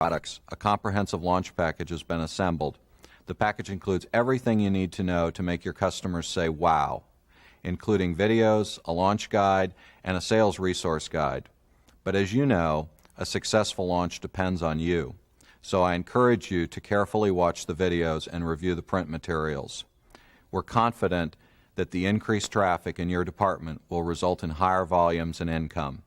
products, a comprehensive launch package has been assembled. The package includes everything you need to know to make your customers say wow, including videos, a launch guide, and a sales resource guide. But as you know, a successful launch depends on you. So I encourage you to carefully watch the videos and review the print materials. We're confident that the increased traffic in your department will result in higher volumes and income.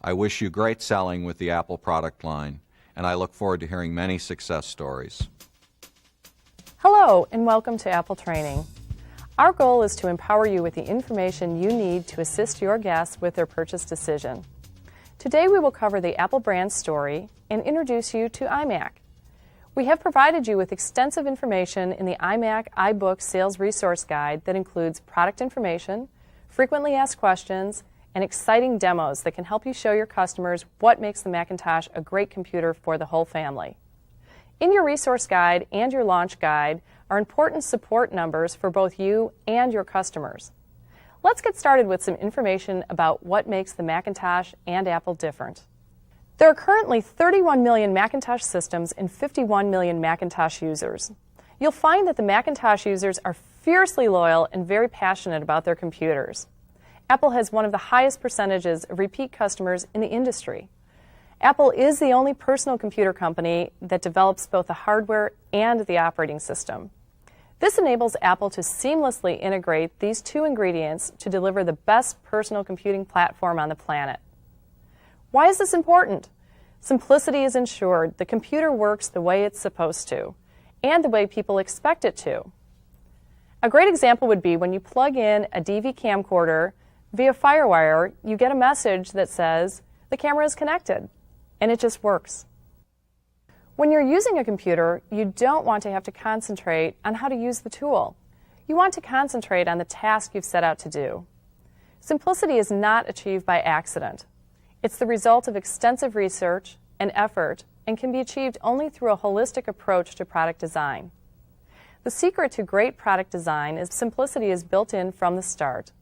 I wish you great selling with the Apple product line, and I look forward to hearing many success stories. Hello, and welcome to Apple Training. Our goal is to empower you with the information you need to assist your guests with their purchase decision. Today we will cover the Apple brand story and introduce you to iMac. We have provided you with extensive information in the iMac iBook Sales Resource Guide that includes product information, frequently asked questions, and exciting demos that can help you show your customers what makes the Macintosh a great computer for the whole family. In your resource guide and your launch guide are important support numbers for both you and your customers. Let's get started with some information about what makes the Macintosh and Apple different. There are currently 31 million Macintosh systems and 51 million Macintosh users. You'll find that the Macintosh users are fiercely loyal and very passionate about their computers. Apple has one of the highest percentages of repeat customers in the industry. Apple is the only personal computer company that develops both the hardware and the operating system. This enables Apple to seamlessly integrate these two ingredients to deliver the best personal computing platform on the planet. Why is this important? Simplicity is ensured. The computer works the way it's supposed to, and the way people expect it to. A great example would be when you plug in a DV camcorder via FireWire, you get a message that says, the camera is connected, and it just works. When you're using a computer, you don't want to have to concentrate on how to use the tool. You want to concentrate on the task you've set out to do. Simplicity is not achieved by accident. It's the result of extensive research and effort and can be achieved only through a holistic approach to product design. The secret to great product design is simplicity is built in from the start.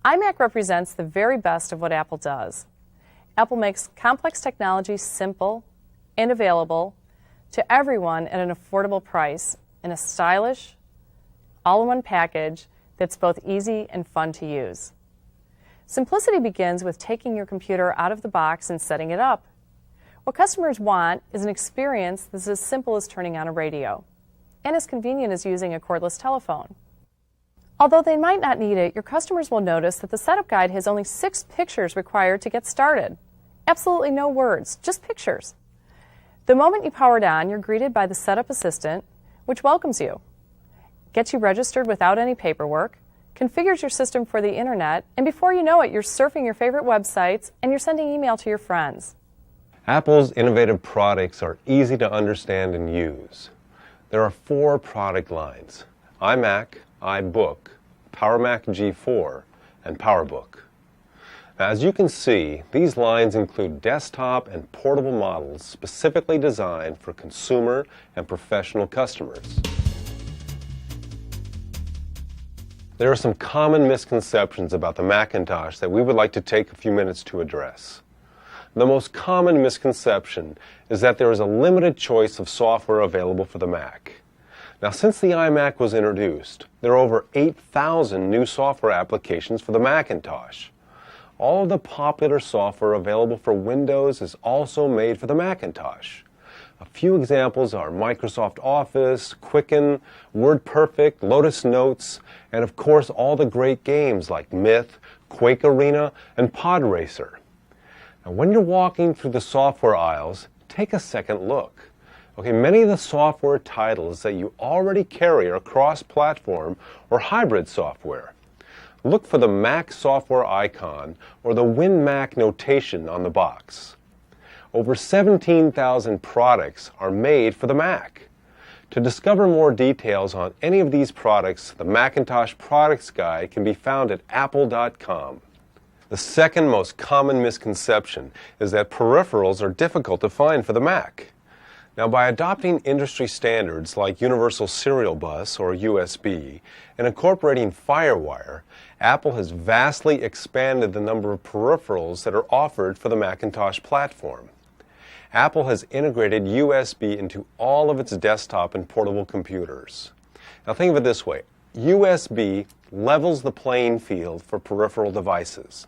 iMac represents the very best of what Apple does. Apple makes complex technology simple and available to everyone at an affordable price in a stylish, all-in-one package that's both easy and fun to use. Simplicity begins with taking your computer out of the box and setting it up. What customers want is an experience that's as simple as turning on a radio and as convenient as using a cordless telephone. Although they might not need it, your customers will notice that the setup guide has only 6 pictures required to get started. Absolutely no words, just pictures. The moment you power it on, you're greeted by the setup assistant, which welcomes you, gets you registered without any paperwork, configures your system for the internet, and before you know it, you're surfing your favorite websites and you're sending email to your friends. Apple's innovative products are easy to understand and use. There are 4 product lines: iMac, iBook, PowerMac G4, and PowerBook. Now, as you can see, these lines include desktop and portable models specifically designed for consumer and professional customers. There are some common misconceptions about the Macintosh that we would like to take a few minutes to address. The most common misconception is that there is a limited choice of software available for the Mac. Now, since the iMac was introduced, there are over 8,000 new software applications for the Macintosh. All of the popular software available for Windows is also made for the Macintosh. A few examples are Microsoft Office, Quicken, WordPerfect, Lotus Notes, and of course all the great games like Myth, Quake Arena, and Pod Racer. Now, when you're walking through the software aisles, take a second look. Many of the software titles that you already carry are cross-platform or hybrid software. Look for the Mac software icon or the WinMac notation on the box. Over 17,000 products are made for the Mac. To discover more details on any of these products, the Macintosh Products Guide can be found at apple.com. The second most common misconception is that peripherals are difficult to find for the Mac. Now, by adopting industry standards like Universal Serial Bus, or USB, and incorporating FireWire, Apple has vastly expanded the number of peripherals that are offered for the Macintosh platform. Apple has integrated USB into all of its desktop and portable computers. Now think of it this way. USB levels the playing field for peripheral devices.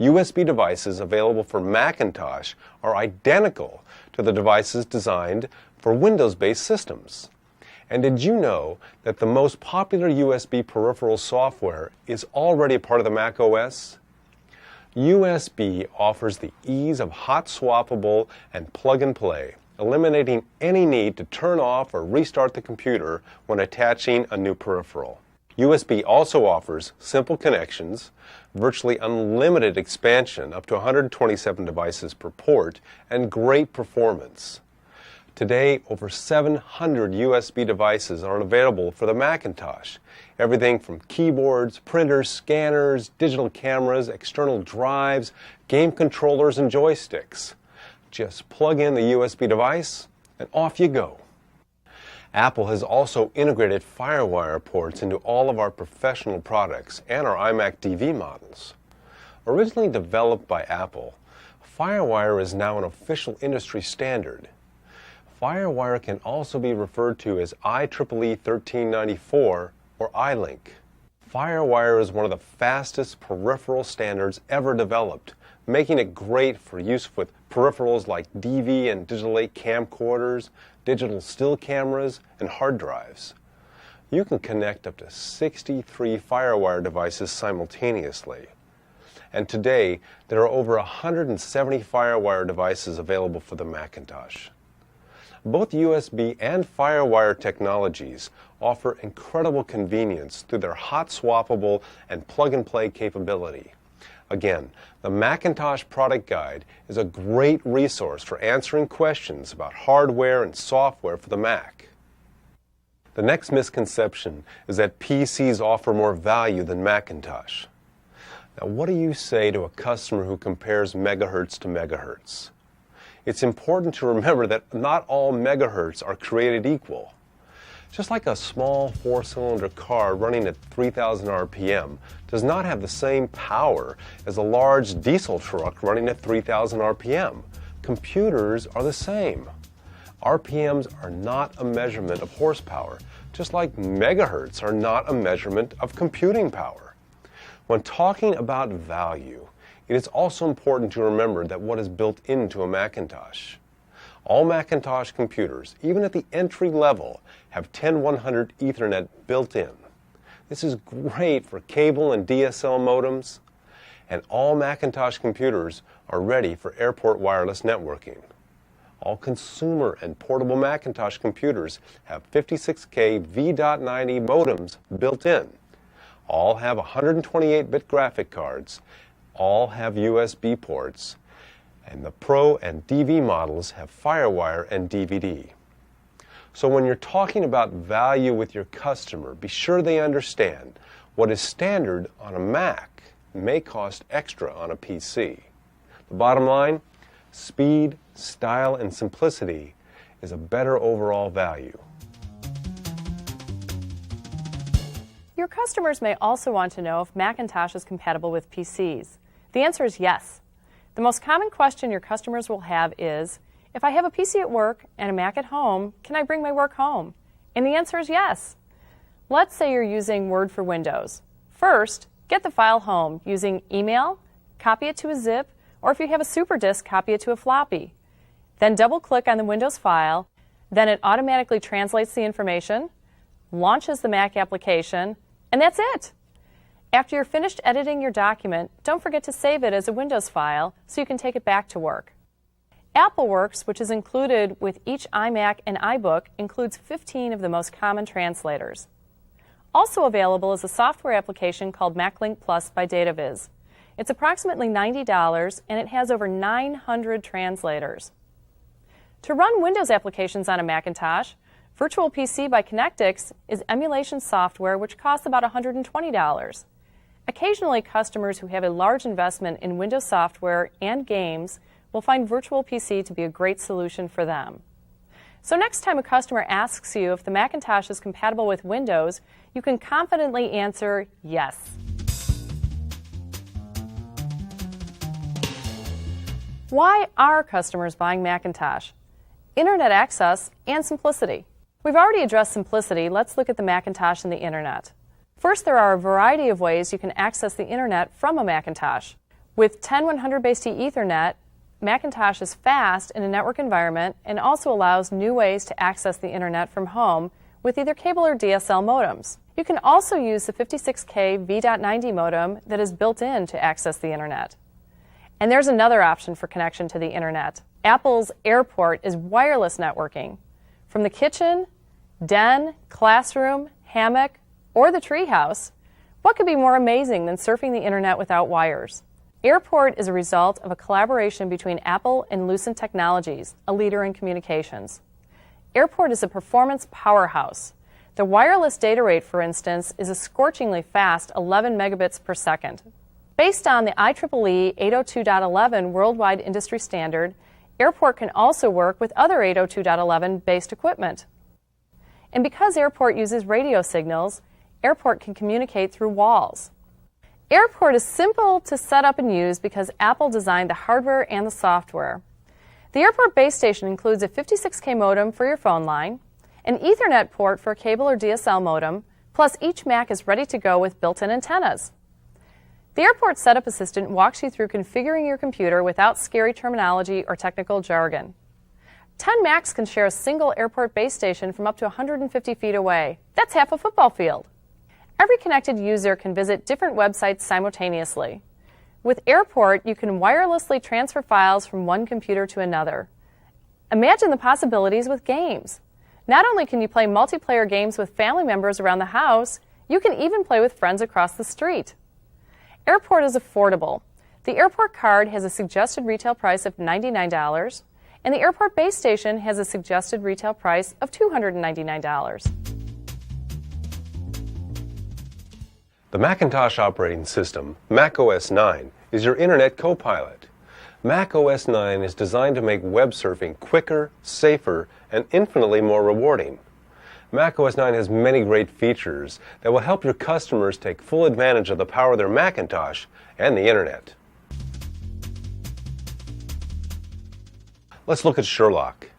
USB devices available for Macintosh are identical to the devices designed for Windows-based systems. And did you know that the most popular USB peripheral software is already a part of the Mac OS? USB offers the ease of hot swappable and plug and play, eliminating any need to turn off or restart the computer when attaching a new peripheral. USB also offers simple connections, virtually unlimited expansion up to 127 devices per port, and great performance. Today, over 700 USB devices are available for the Macintosh. Everything from keyboards, printers, scanners, digital cameras, external drives, game controllers, and joysticks. Just plug in the USB device and off you go. Apple has also integrated FireWire ports into all of our professional products and our iMac DV models. Originally developed by Apple, FireWire is now an official industry standard. FireWire can also be referred to as IEEE 1394 or iLink. FireWire is one of the fastest peripheral standards ever developed, making it great for use with peripherals like DV and Digital 8 camcorders, digital still cameras, and hard drives. You can connect up to 63 FireWire devices simultaneously. And today, there are over 170 FireWire devices available for the Macintosh. Both USB and FireWire technologies offer incredible convenience through their hot swappable and plug-and-play capability. Again, the Macintosh Product Guide is a great resource for answering questions about hardware and software for the Mac. The next misconception is that PCs offer more value than Macintosh. Now, what do you say to a customer who compares megahertz to megahertz? It's important to remember that not all megahertz are created equal. Just like a small four-cylinder car running at 3,000 RPM does not have the same power as a large diesel truck running at 3,000 RPM, computers are the same. RPMs are not a measurement of horsepower, just like megahertz are not a measurement of computing power. When talking about value, it is also important to remember that what is built into a Macintosh. All Macintosh computers, even at the entry level, have 10100 Ethernet built in. This is great for cable and DSL modems, and all Macintosh computers are ready for airport wireless networking. All consumer and portable Macintosh computers have 56K V.90 modems built in. All have 128-bit graphic cards. All have USB ports, and the Pro and DV models have FireWire and DVD. So when you're talking about value with your customer, be sure they understand what is standard on a Mac may cost extra on a PC. The bottom line, speed, style, and simplicity is a better overall value. Your customers may also want to know if Macintosh is compatible with PCs. The answer is yes. The most common question your customers will have is, if I have a PC at work and a Mac at home, can I bring my work home? And the answer is yes. Let's say you're using Word for Windows. First, get the file home using email, copy it to a zip, or if you have a super disk, copy it to a floppy. Then double-click on the Windows file. Then it automatically translates the information, launches the Mac application, and that's it. After you're finished editing your document, don't forget to save it as a Windows file so you can take it back to work. AppleWorks, which is included with each iMac and iBook, includes 15 of the most common translators. Also available is a software application called MacLink Plus by DataViz. It's approximately $90 and it has over 900 translators. To run Windows applications on a Macintosh, Virtual PC by Connectix is emulation software which costs about $120. Occasionally, customers who have a large investment in Windows software and games will find Virtual PC to be a great solution for them. So next time a customer asks you if the Macintosh is compatible with Windows, you can confidently answer yes. Why are customers buying Macintosh? Internet access and simplicity. We've already addressed simplicity. Let's look at the Macintosh and the Internet. First, there are a variety of ways you can access the Internet from a Macintosh. With 10100-based Ethernet, Macintosh is fast in a network environment and also allows new ways to access the Internet from home with either cable or DSL modems. You can also use the 56K V.90 modem that is built in to access the Internet. And there's another option for connection to the Internet. Apple's Airport is wireless networking. From the kitchen, den, classroom, hammock, or the treehouse, what could be more amazing than surfing the Internet without wires? Airport is a result of a collaboration between Apple and Lucent Technologies, a leader in communications. Airport is a performance powerhouse. The wireless data rate, for instance, is a scorchingly fast 11 megabits per second. Based on the IEEE 802.11 worldwide industry standard, Airport can also work with other 802.11-based equipment. And because Airport uses radio signals, Airport can communicate through walls. Airport is simple to set up and use because Apple designed the hardware and the software. The Airport base station includes a 56K modem for your phone line, an Ethernet port for a cable or DSL modem, plus each Mac is ready to go with built-in antennas. The Airport Setup Assistant walks you through configuring your computer without scary terminology or technical jargon. 10 Macs can share a single Airport base station from up to 150 feet away. That's half a football field. Every connected user can visit different websites simultaneously. With Airport, you can wirelessly transfer files from one computer to another. Imagine the possibilities with games. Not only can you play multiplayer games with family members around the house, you can even play with friends across the street. Airport is affordable. The Airport card has a suggested retail price of $99, and the Airport base station has a suggested retail price of $299. The Macintosh operating system, Mac OS 9, is your Internet co-pilot. Mac OS 9 is designed to make web surfing quicker, safer, and infinitely more rewarding. Mac OS 9 has many great features that will help your customers take full advantage of the power of their Macintosh and the Internet. Let's look at Sherlock.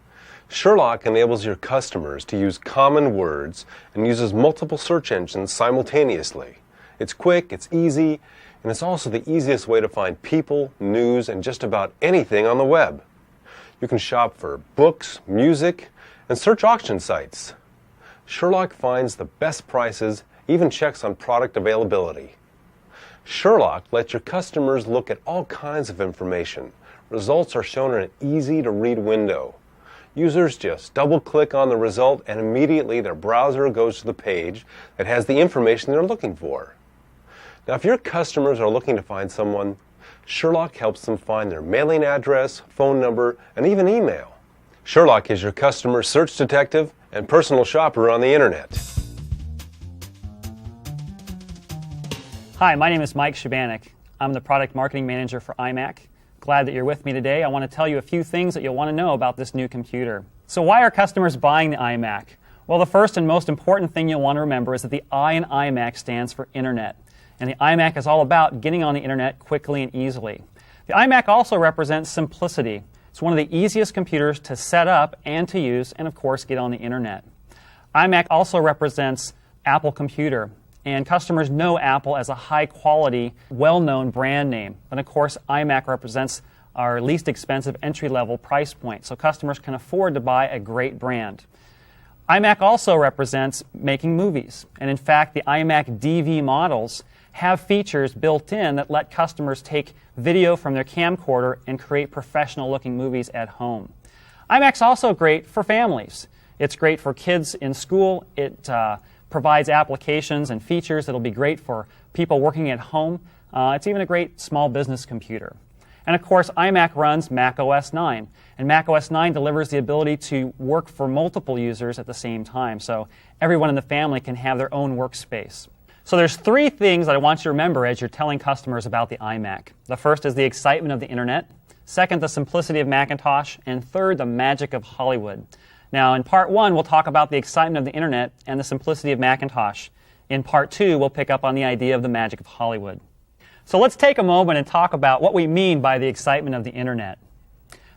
Sherlock enables your customers to use common words and uses multiple search engines simultaneously. It's quick, it's easy, and it's also the easiest way to find people, news, and just about anything on the web. You can shop for books, music, and search auction sites. Sherlock finds the best prices, even checks on product availability. Sherlock lets your customers look at all kinds of information. Results are shown in an easy-to-read window. Users just double-click on the result and immediately their browser goes to the page that has the information they're looking for. Now, if your customers are looking to find someone, Sherlock helps them find their mailing address, phone number, and even email. Sherlock is your customer search detective and personal shopper on the Internet. Hi, my name is Mike Shabanik. I'm the Product Marketing Manager for iMac. Glad that you're with me today. I want to tell you a few things that you'll want to know about this new computer. So why are customers buying the iMac? Well, the first and most important thing you'll want to remember is that the I in iMac stands for Internet. And the iMac is all about getting on the Internet quickly and easily. The iMac also represents simplicity. It's one of the easiest computers to set up and to use, and of course, get on the Internet. iMac also represents Apple Computer, and customers know Apple as a high-quality, well-known brand name. And of course, iMac represents our least expensive entry-level price point, so customers can afford to buy a great brand. iMac also represents making movies, and in fact, the iMac DV models have features built in that let customers take video from their camcorder and create professional-looking movies at home. iMac's also great for families. It's great for kids in school. It provides applications and features that'll be great for people working at home. It's even a great small business computer. And of course, iMac runs Mac OS 9. And Mac OS 9 delivers the ability to work for multiple users at the same time. So everyone in the family can have their own workspace. So there's three things that I want you to remember as you're telling customers about the iMac. The first is the excitement of the Internet. Second, the simplicity of Macintosh. And third, the magic of Hollywood. Now, in part one, we'll talk about the excitement of the Internet and the simplicity of Macintosh. In part two, we'll pick up on the idea of the magic of Hollywood. So let's take a moment and talk about what we mean by the excitement of the Internet.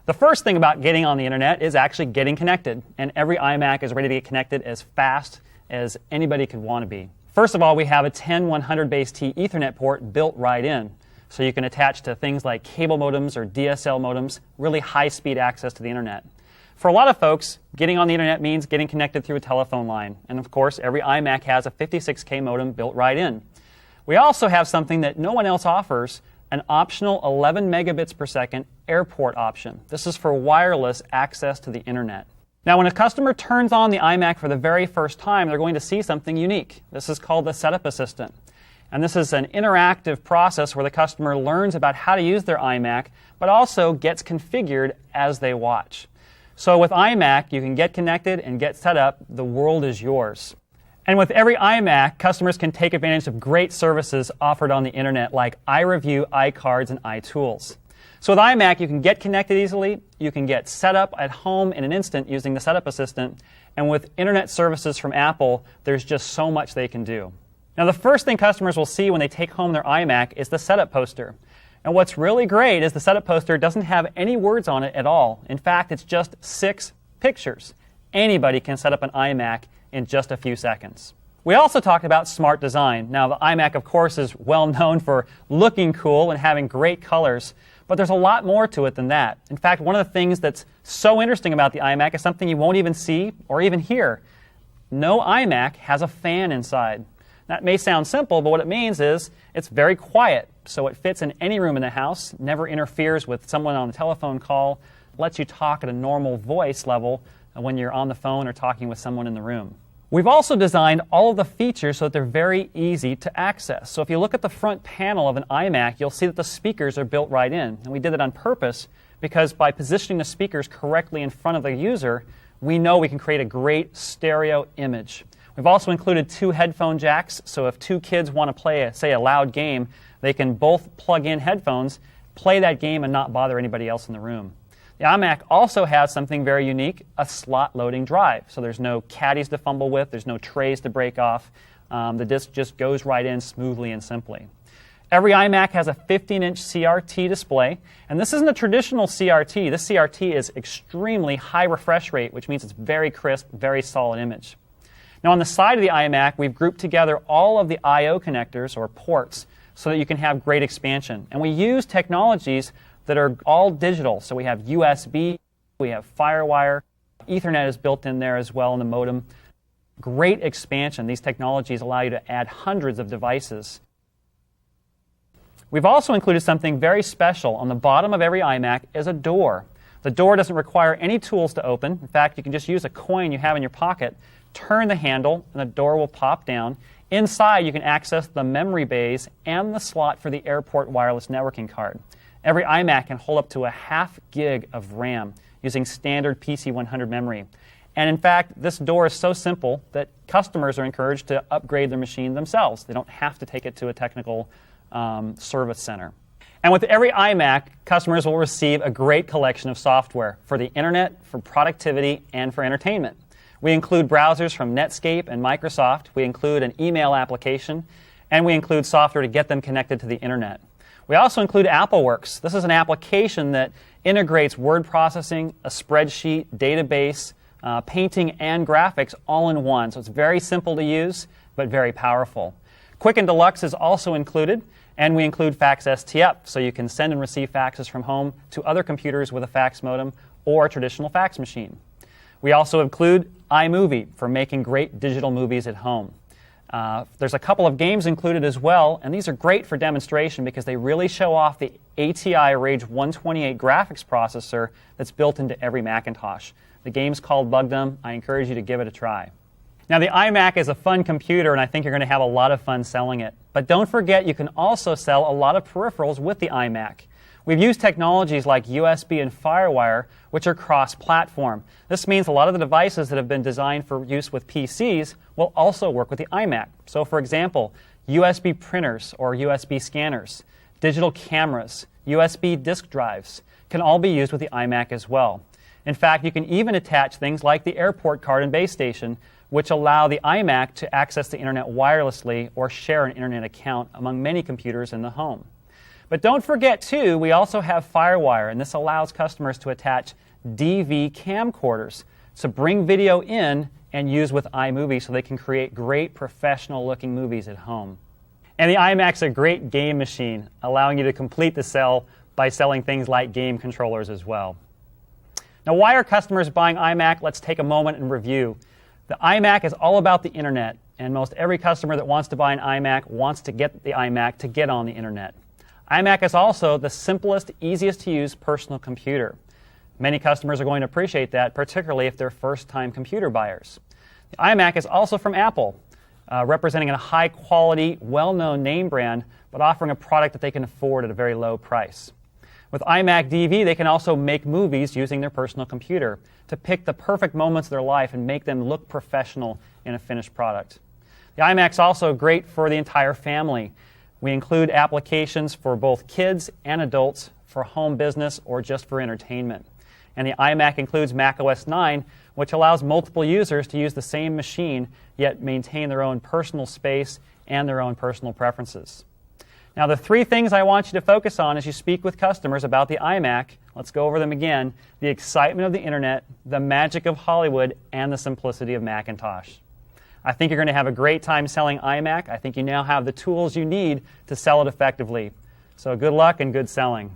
The first thing about getting on the internet is actually getting connected, and every iMac is ready to get connected as fast as anybody could want to be. First of all, we have a 10100 base T Ethernet port built right in, so you can attach to things like cable modems or DSL modems, really high-speed access to the internet. For a lot of folks, getting on the internet means getting connected through a telephone line, and of course, every iMac has a 56K modem built right in. We also have something that no one else offers, an optional 11 megabits per second airport option. This is for wireless access to the internet. Now, when a customer turns on the iMac for the very first time, they're going to see something unique. This is called the Setup Assistant. And this is an interactive process where the customer learns about how to use their iMac, but also gets configured as they watch. So with iMac, you can get connected and get set up. The world is yours. And with every iMac, customers can take advantage of great services offered on the internet like iReview, iCards, and iTools. So with iMac, you can get connected easily, you can get set up at home in an instant using the Setup Assistant, and with internet services from Apple, there's just so much they can do. Now the first thing customers will see when they take home their iMac is the setup poster. And what's really great is the setup poster doesn't have any words on it at all. In fact, it's just 6 pictures. Anybody can set up an iMac in just a few seconds. We also talked about smart design. Now, the iMac, of course, is well known for looking cool and having great colors, but there's a lot more to it than that. In fact, one of the things that's so interesting about the iMac is something you won't even see or even hear. No iMac has a fan inside. That may sound simple, but what it means is it's very quiet, so it fits in any room in the house, never interferes with someone on a telephone call, lets you talk at a normal voice level when you're on the phone or talking with someone in the room. We've also designed all of the features so that they're very easy to access. So if you look at the front panel of an iMac, you'll see that the speakers are built right in. And we did that on purpose because by positioning the speakers correctly in front of the user, we know we can create a great stereo image. We've also included 2 headphone jacks, so if 2 kids want to play, say, a loud game, they can both plug in headphones, play that game, and not bother anybody else in the room. The iMac also has something very unique, a slot loading drive. So there's no caddies to fumble with, there's no trays to break off. The disk just goes right in smoothly and simply. Every iMac has a 15-inch CRT display, and this isn't a traditional CRT. This CRT is extremely high refresh rate, which means it's very crisp, very solid image. Now on the side of the iMac, we've grouped together all of the I/O connectors, or ports, so that you can have great expansion. And we use technologies that are all digital. So we have USB, we have FireWire, Ethernet is built in there as well in the modem. Great expansion. These technologies allow you to add hundreds of devices. We've also included something very special. On the bottom of every iMac is a door. The door doesn't require any tools to open. In fact, you can just use a coin you have in your pocket, turn the handle, and the door will pop down. Inside, you can access the memory bays and the slot for the airport wireless networking card. Every iMac can hold up to a ½ gig of RAM using standard PC100 memory. And in fact, this door is so simple that customers are encouraged to upgrade their machine themselves. They don't have to take it to a technical service center. And with every iMac, customers will receive a great collection of software for the internet, for productivity, and for entertainment. We include browsers from Netscape and Microsoft. We include an email application, and we include software to get them connected to the internet. We also include AppleWorks. This is an application that integrates word processing, a spreadsheet, database, painting, and graphics all in one. So it's very simple to use, but very powerful. Quick and Deluxe is also included, and we include Fax STF, so you can send and receive faxes from home to other computers with a fax modem or a traditional fax machine. We also include iMovie for making great digital movies at home. There's a couple of games included as well, and these are great for demonstration because they really show off the ATI Rage 128 graphics processor that's built into every Macintosh. The game's called Bugdom. I encourage you to give it a try. Now, the iMac is a fun computer, and I think you're going to have a lot of fun selling it. But don't forget, you can also sell a lot of peripherals with the iMac. We've used technologies like USB and FireWire, which are cross-platform. This means a lot of the devices that have been designed for use with PCs will also work with the iMac. So, for example, USB printers or USB scanners, digital cameras, USB disk drives can all be used with the iMac as well. In fact, you can even attach things like the airport card and base station, which allow the iMac to access the internet wirelessly or share an internet account among many computers in the home. But don't forget, too, we also have FireWire, and this allows customers to attach DV camcorders to bring video in and use with iMovie so they can create great professional-looking movies at home. And the iMac's a great game machine, allowing you to complete the sell by selling things like game controllers as well. Now, why are customers buying iMac? Let's take a moment and review. The iMac is all about the internet, and most every customer that wants to buy an iMac wants to get the iMac to get on the internet. iMac is also the simplest, easiest to use personal computer. Many customers are going to appreciate that, particularly if they're first-time computer buyers. The iMac is also from Apple, representing a high-quality, well-known name brand, but offering a product that they can afford at a very low price. With iMac DV, they can also make movies using their personal computer to pick the perfect moments of their life and make them look professional in a finished product. The iMac's also great for the entire family. We include applications for both kids and adults, for home business, or just for entertainment. And the iMac includes macOS 9, which allows multiple users to use the same machine, yet maintain their own personal space and their own personal preferences. Now, the three things I want you to focus on as you speak with customers about the iMac, let's go over them again: the excitement of the internet, the magic of Hollywood, and the simplicity of Macintosh. I think you're going to have a great time selling iMac. I think you now have the tools you need to sell it effectively. So good luck and good selling.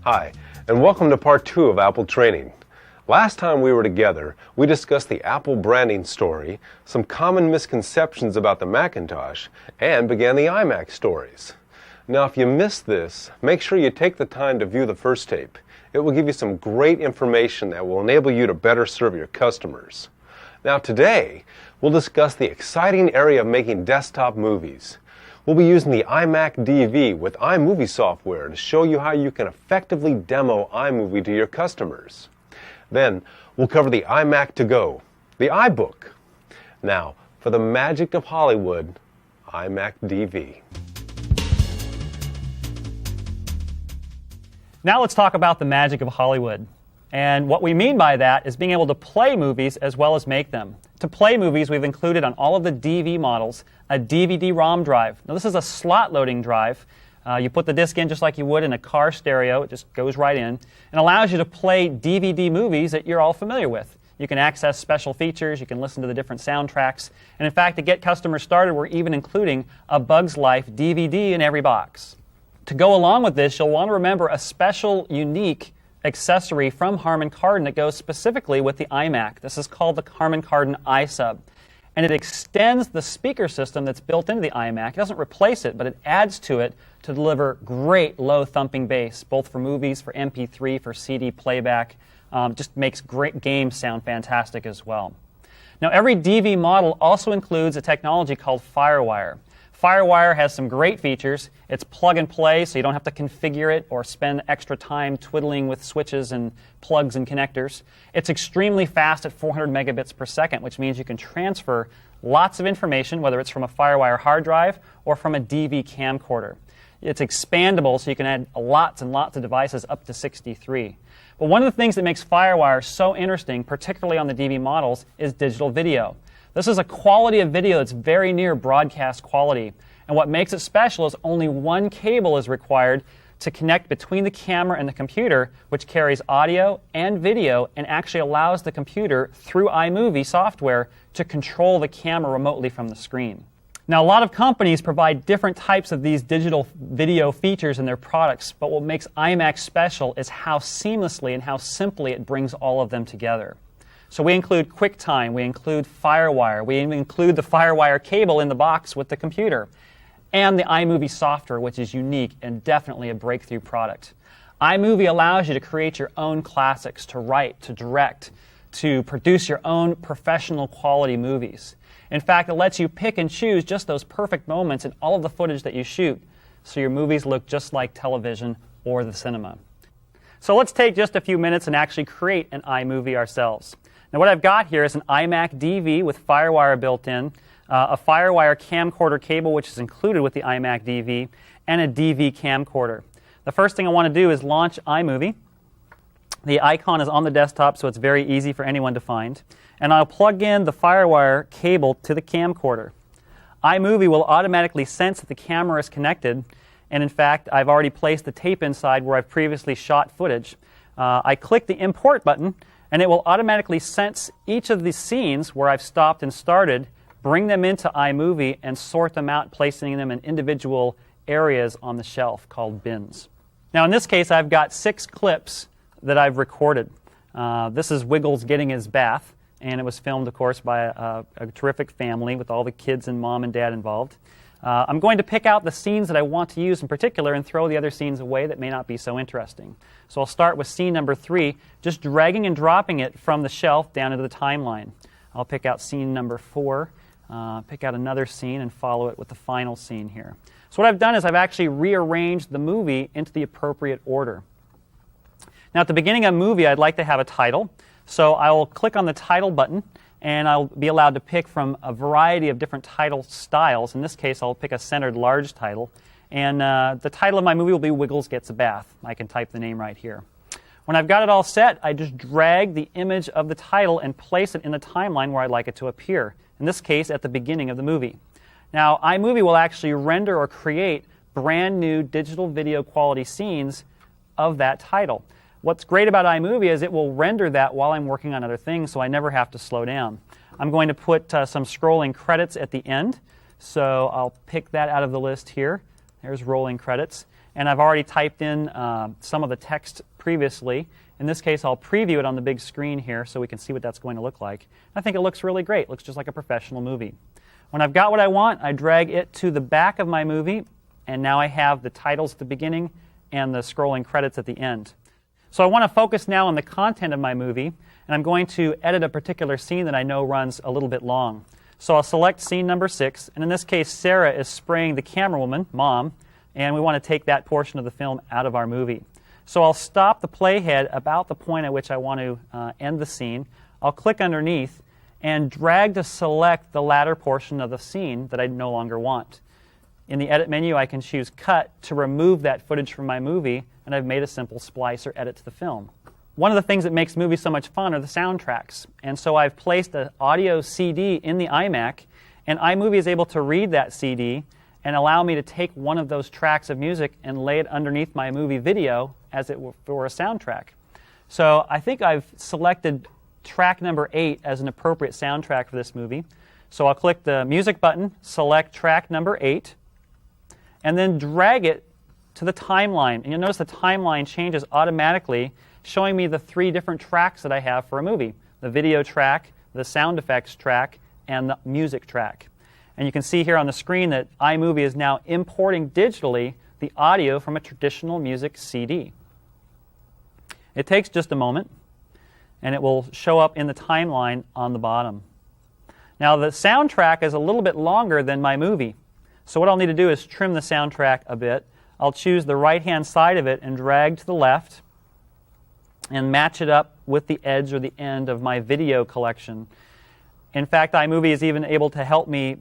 Hi, and welcome to part 2 of Apple Training. Last time we were together, we discussed the Apple branding story, some common misconceptions about the Macintosh, and began the iMac stories. Now, if you missed this, make sure you take the time to view the first tape. It will give you some great information that will enable you to better serve your customers. Now, today, we'll discuss the exciting area of making desktop movies. We'll be using the iMac DV with iMovie software to show you how you can effectively demo iMovie to your customers. Then, we'll cover the iMac to go, the iBook. Now, for the magic of Hollywood, iMac DV. Now let's talk about the magic of Hollywood. And what we mean by that is being able to play movies as well as make them. To play movies, we've included on all of the DV models a DVD-ROM drive. Now, this is a slot-loading drive. You put the disc in just like you would in a car stereo. It just goes right in and allows you to play DVD movies that you're all familiar with. You can access special features. You can listen to the different soundtracks. And in fact, to get customers started, we're even including a Bug's Life DVD in every box. To go along with this, you'll want to remember a special, unique accessory from Harman Kardon that goes specifically with the iMac. This is called the Harman Kardon iSub. And it extends the speaker system that's built into the iMac. It doesn't replace it, but it adds to it to deliver great low thumping bass, both for movies, for MP3, for CD playback. Just makes great games sound fantastic as well. Now, every DV model also includes a technology called FireWire. FireWire has some great features. It's plug and play, so you don't have to configure it or spend extra time twiddling with switches and plugs and connectors. It's extremely fast at 400 megabits per second, which means you can transfer lots of information, whether it's from a FireWire hard drive or from a DV camcorder. It's expandable, so you can add lots and lots of devices up to 63. But one of the things that makes FireWire so interesting, particularly on the DV models, is digital video. This is a quality of video that's very near broadcast quality. And what makes it special is only one cable is required to connect between the camera and the computer, which carries audio and video and actually allows the computer, through iMovie software, to control the camera remotely from the screen. Now, a lot of companies provide different types of these digital video features in their products, but what makes iMac special is how seamlessly and how simply it brings all of them together. So we include QuickTime, we include FireWire, we even include the FireWire cable in the box with the computer, and the iMovie software, which is unique and definitely a breakthrough product. iMovie allows you to create your own classics, to write, to direct, to produce your own professional quality movies. In fact, it lets you pick and choose just those perfect moments in all of the footage that you shoot, so your movies look just like television or the cinema. So let's take just a few minutes and actually create an iMovie ourselves. Now what I've got here is an iMac DV with FireWire built in, a FireWire camcorder cable which is included with the iMac DV, and a DV camcorder. The first thing I want to do is launch iMovie. The icon is on the desktop, so it's very easy for anyone to find. And I'll plug in the FireWire cable to the camcorder. iMovie will automatically sense that the camera is connected, and in fact, I've already placed the tape inside where I've previously shot footage. I click the Import button, and it will automatically sense each of the scenes where I've stopped and started, bring them into iMovie, and sort them out, placing them in individual areas on the shelf called bins. Now in this case, I've got 6 clips that I've recorded. This is Wiggles getting his bath, and it was filmed, of course, by a terrific family with all the kids and mom and dad involved. I'm going to pick out the scenes that I want to use in particular and throw the other scenes away that may not be so interesting. So I'll start with scene number 3, just dragging and dropping it from the shelf down into the timeline. I'll pick out scene number 4, pick out another scene, and follow it with the final scene here. So what I've done is I've actually rearranged the movie into the appropriate order. Now at the beginning of a movie, I'd like to have a title. So I will click on the title button, and I'll be allowed to pick from a variety of different title styles. In this case, I'll pick a centered large title. And the title of my movie will be Wiggles Gets a Bath. I can type the name right here. When I've got it all set, I just drag the image of the title and place it in the timeline where I'd like it to appear. In this case, at the beginning of the movie. Now, iMovie will actually render or create brand new digital video quality scenes of that title. What's great about iMovie is it will render that while I'm working on other things, so I never have to slow down. I'm going to put some scrolling credits at the end, so I'll pick that out of the list here. There's rolling credits. And I've already typed in some of the text previously. In this case, I'll preview it on the big screen here so we can see what that's going to look like. I think it looks really great. It looks just like a professional movie. When I've got what I want, I drag it to the back of my movie, and now I have the titles at the beginning and the scrolling credits at the end. So I want to focus now on the content of my movie, and I'm going to edit a particular scene that I know runs a little bit long. So I'll select scene number 6, and in this case, Sarah is spraying the camera woman, Mom, and we want to take that portion of the film out of our movie. So I'll stop the playhead about the point at which I want to end the scene. I'll click underneath and drag to select the latter portion of the scene that I no longer want. In the Edit menu, I can choose Cut to remove that footage from my movie, and I've made a simple splice or edit to the film. One of the things that makes movies so much fun are the soundtracks, and so I've placed an audio CD in the iMac, and iMovie is able to read that CD and allow me to take one of those tracks of music and lay it underneath my movie video as it were a soundtrack. So I think I've selected track number 8 as an appropriate soundtrack for this movie. So I'll click the music button, select track number 8, and then drag it to the timeline. And you'll notice the timeline changes automatically, showing me the 3 different tracks that I have for a movie. The video track, the sound effects track, and the music track. And you can see here on the screen that iMovie is now importing digitally the audio from a traditional music CD. It takes just a moment, and it will show up in the timeline on the bottom. Now the soundtrack is a little bit longer than my movie. So what I'll need to do is trim the soundtrack a bit. I'll choose the right-hand side of it and drag to the left and match it up with the edge or the end of my video collection. In fact, iMovie is even able to help me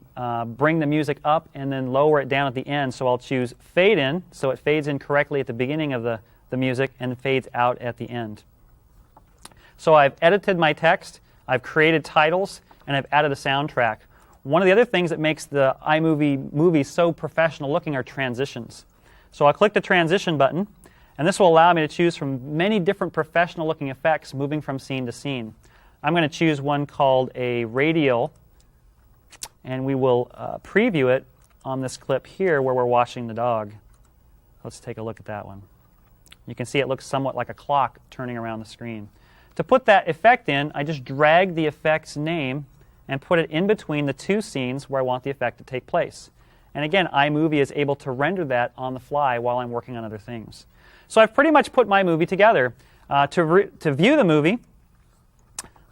bring the music up and then lower it down at the end. So I'll choose Fade In, so it fades in correctly at the beginning of the music and fades out at the end. So I've edited my text, I've created titles, and I've added a soundtrack. One of the other things that makes the iMovie movie so professional looking are transitions. So I'll click the transition button, and this will allow me to choose from many different professional looking effects moving from scene to scene. I'm going to choose one called a radial, and we will preview it on this clip here where we're washing the dog. Let's take a look at that one. You can see it looks somewhat like a clock turning around the screen. To put that effect in, I just drag the effect's name and put it in between the 2 scenes where I want the effect to take place. And again, iMovie is able to render that on the fly while I'm working on other things. So I've pretty much put my movie together. To view the movie,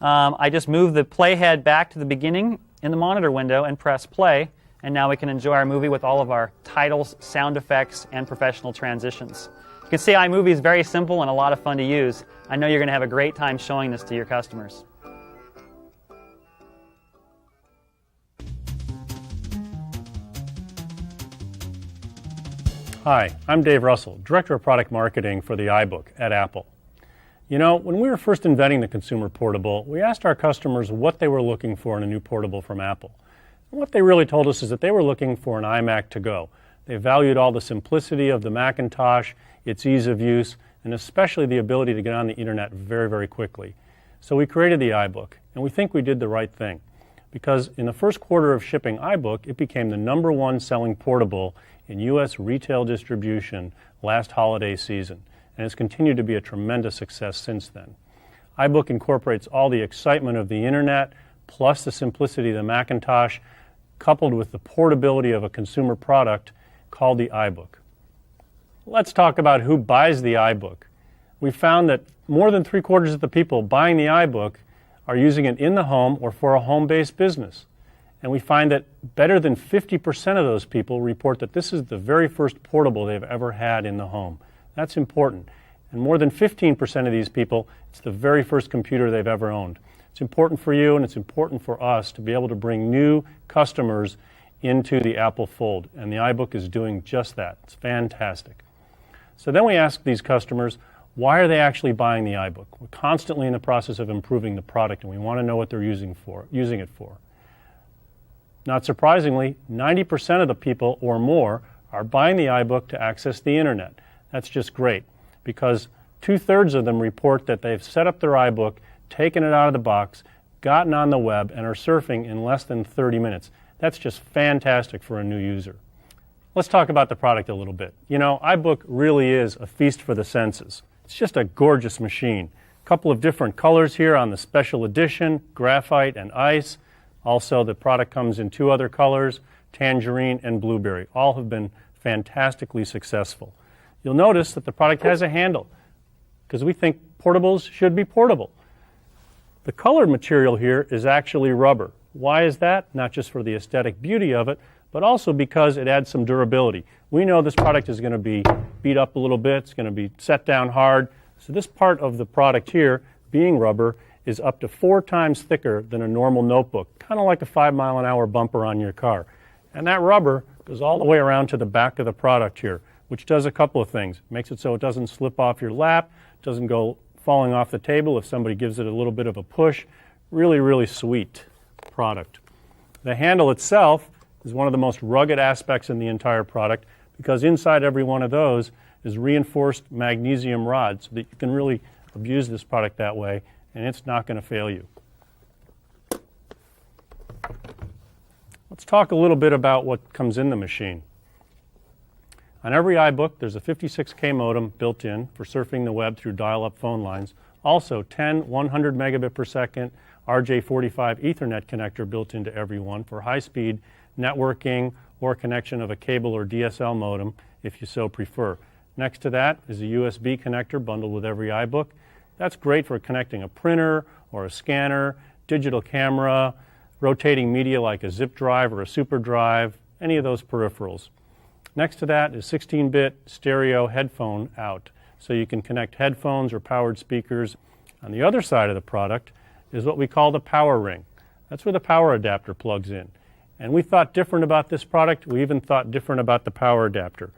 I just move the playhead back to the beginning in the monitor window and press play, and now we can enjoy our movie with all of our titles, sound effects, and professional transitions. You can see iMovie is very simple and a lot of fun to use. I know you're going to have a great time showing this to your customers. Hi, I'm Dave Russell, Director of Product Marketing for the iBook at Apple. You know, when we were first inventing the consumer portable, we asked our customers what they were looking for in a new portable from Apple. And what they really told us is that they were looking for an iMac to go. They valued all the simplicity of the Macintosh, its ease of use, and especially the ability to get on the internet very, very quickly. So we created the iBook, and we think we did the right thing. Because in the first quarter of shipping iBook, it became the #1 selling portable in U.S. retail distribution last holiday season, and has continued to be a tremendous success since then. iBook incorporates all the excitement of the internet, plus the simplicity of the Macintosh, coupled with the portability of a consumer product called the iBook. Let's talk about who buys the iBook. We found that more than 3/4 of the people buying the iBook are using it in the home or for a home-based business. And we find that better than 50% of those people report that this is the very first portable they've ever had in the home. That's important. And more than 15% of these people, it's the very first computer they've ever owned. It's important for you and it's important for us to be able to bring new customers into the Apple fold. And the iBook is doing just that. It's fantastic. So then we ask these customers, why are they actually buying the iBook? We're constantly in the process of improving the product and we want to know what they're using it for. Not surprisingly, 90% of the people or more are buying the iBook to access the internet. That's just great because 2/3 of them report that they've set up their iBook, taken it out of the box, gotten on the web, and are surfing in less than 30 minutes. That's just fantastic for a new user. Let's talk about the product a little bit. You know, iBook really is a feast for the senses. It's just a gorgeous machine. A couple of different colors here on the special edition, graphite and ice. Also, the product comes in 2 other colors, tangerine and blueberry. All have been fantastically successful. You'll notice that the product has a handle because we think portables should be portable. The colored material here is actually rubber. Why is that? Not just for the aesthetic beauty of it, but also because it adds some durability. We know this product is going to be beat up a little bit. It's going to be set down hard. So this part of the product here, being rubber, is up to 4 times thicker than a normal notebook, kind of like a 5-mile-an-hour bumper on your car. And that rubber goes all the way around to the back of the product here, which does a couple of things. It makes it so it doesn't slip off your lap, doesn't go falling off the table if somebody gives it a little bit of a push. Really, really sweet product. The handle itself is one of the most rugged aspects in the entire product because inside every one of those is reinforced magnesium rods so that you can really abuse this product that way and it's not going to fail you. Let's talk a little bit about what comes in the machine. On every iBook, there's a 56K modem built in for surfing the web through dial-up phone lines. Also, 10 100 megabit per second RJ45 Ethernet connector built into every one for high-speed networking or connection of a cable or DSL modem if you so prefer. Next to that is a USB connector bundled with every iBook. That's great for connecting a printer or a scanner, digital camera, rotating media like a zip drive or a super drive, any of those peripherals. Next to that is 16-bit stereo headphone out, so you can connect headphones or powered speakers. On the other side of the product is what we call the power ring. That's where the power adapter plugs in. And we thought different about this product. We even thought different about the power adapter.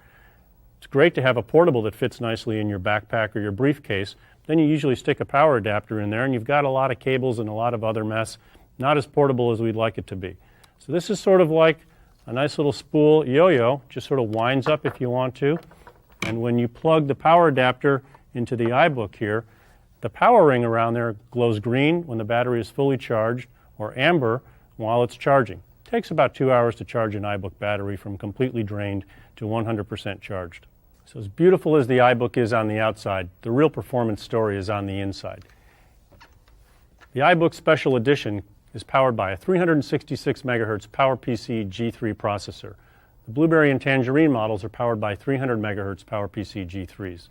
It's great to have a portable that fits nicely in your backpack or your briefcase. Then you usually stick a power adapter in there and you've got a lot of cables and a lot of other mess. Not as portable as we'd like it to be. So this is sort of like a nice little spool yo-yo, just sort of winds up if you want to. And when you plug the power adapter into the iBook here, the power ring around there glows green when the battery is fully charged or amber while it's charging. It takes about 2 hours to charge an iBook battery from completely drained to 100% charged. So as beautiful as the iBook is on the outside, the real performance story is on the inside. The iBook Special Edition is powered by a 366 megahertz PowerPC G3 processor. The Blueberry and Tangerine models are powered by 300 megahertz PowerPC G3s.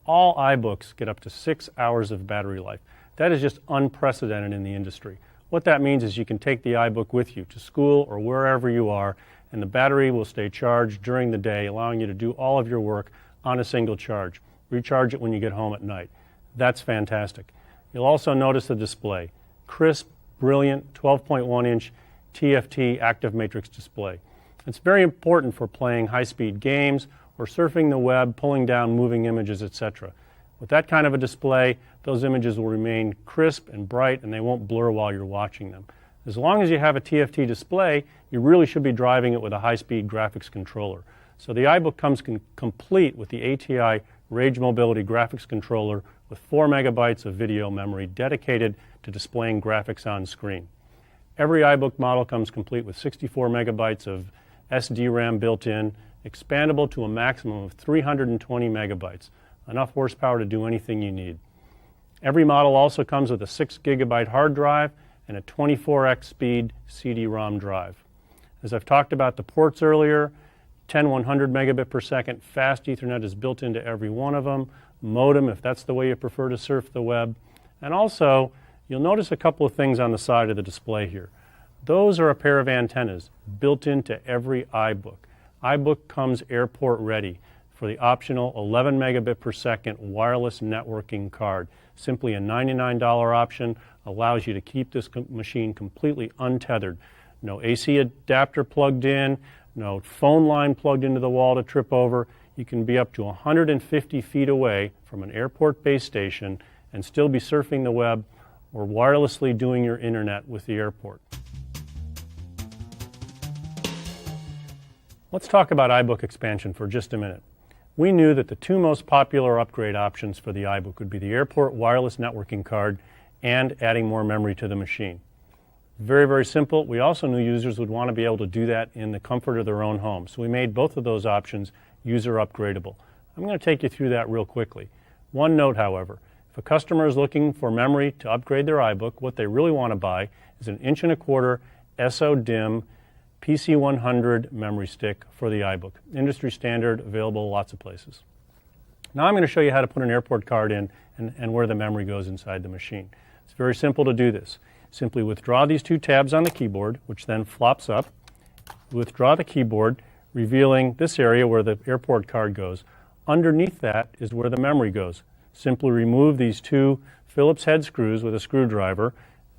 All iBooks get up to 6 hours of battery life. That is just unprecedented in the industry. What that means is you can take the iBook with you to school or wherever you are, and the battery will stay charged during the day, allowing you to do all of your work on a single charge. recharge it when you get home at night. That's fantastic. You'll also notice the display. Crisp, brilliant, 12.1-inch TFT active matrix display. It's very important for playing high-speed games or surfing the web, pulling down moving images, etc. With that kind of a display, those images will remain crisp and bright and they won't blur while you're watching them. As long as you have a TFT display, you really should be driving it with a high-speed graphics controller. So the iBook comes complete with the ATI Rage Mobility graphics controller with 4 megabytes of video memory dedicated to displaying graphics on screen. Every iBook model comes complete with 64 megabytes of SD-RAM built in, expandable to a maximum of 320 megabytes, enough horsepower to do anything you need. Every model also comes with a 6 gigabyte hard drive and a 24x speed CD-ROM drive. As I've talked about the ports earlier, 100 megabit per second fast Ethernet is built into every one of them, modem if that's the way you prefer to surf the web, and also you'll notice a couple of things on the side of the display here. Those are a pair of antennas built into every iBook. iBook comes airport ready for the optional 11 megabit per second wireless networking card. Simply a $99 option allows you to keep this machine completely untethered. No AC adapter plugged in, no phone line plugged into the wall to trip over. You can be up to 150 feet away from an airport base station and still be surfing the web or wirelessly doing your internet with the airport. Let's talk about iBook expansion for just a minute. We knew that the two most popular upgrade options for the iBook would be the airport wireless networking card and adding more memory to the machine. Very, very simple. We also knew users would want to be able to do that in the comfort of their own home. So we made both of those options user upgradable. I'm going to take you through that real quickly. One note, however, if a customer is looking for memory to upgrade their iBook, what they really want to buy is an 1.25" SO-DIMM PC100 memory stick for the iBook. Industry standard, available lots of places. Now I'm going to show you how to put an airport card in and where the memory goes inside the machine. It's very simple to do this. Simply withdraw these two tabs on the keyboard, which then flops up. Withdraw the keyboard, revealing this area where the airport card goes. Underneath that is where the memory goes. Simply remove these two Phillips head screws with a screwdriver,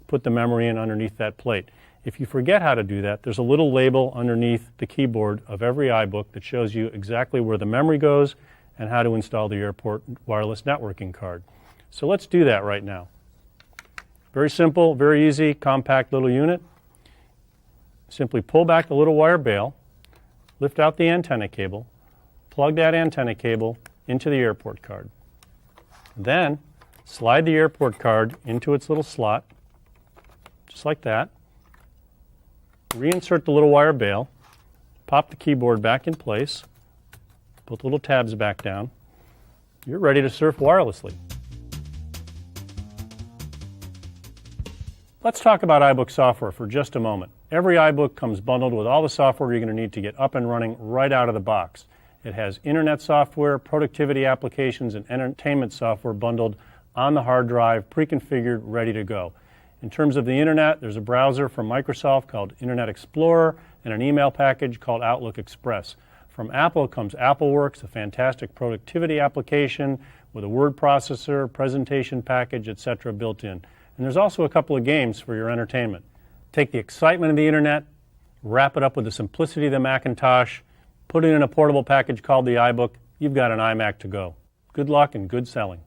put the memory in underneath that plate. If you forget how to do that, there's a little label underneath the keyboard of every iBook that shows you exactly where the memory goes and how to install the airport wireless networking card. So let's do that right now. Very simple, very easy, compact little unit. Simply pull back the little wire bail, lift out the antenna cable, plug that antenna cable into the airport card. Then slide the airport card into its little slot, just like that. Reinsert the little wire bail, pop the keyboard back in place, put the little tabs back down. You're ready to surf wirelessly. Let's talk about iBook software for just a moment. Every iBook comes bundled with all the software you're going to need to get up and running right out of the box. It has internet software, productivity applications, and entertainment software bundled on the hard drive, pre-configured, ready to go. In terms of the internet, there's a browser from Microsoft called Internet Explorer and an email package called Outlook Express. From Apple comes AppleWorks, a fantastic productivity application with a word processor, presentation package, etc. built in. And there's also a couple of games for your entertainment. Take the excitement of the internet, wrap it up with the simplicity of the Macintosh, put it in a portable package called the iBook. You've got an iMac to go. Good luck and good selling.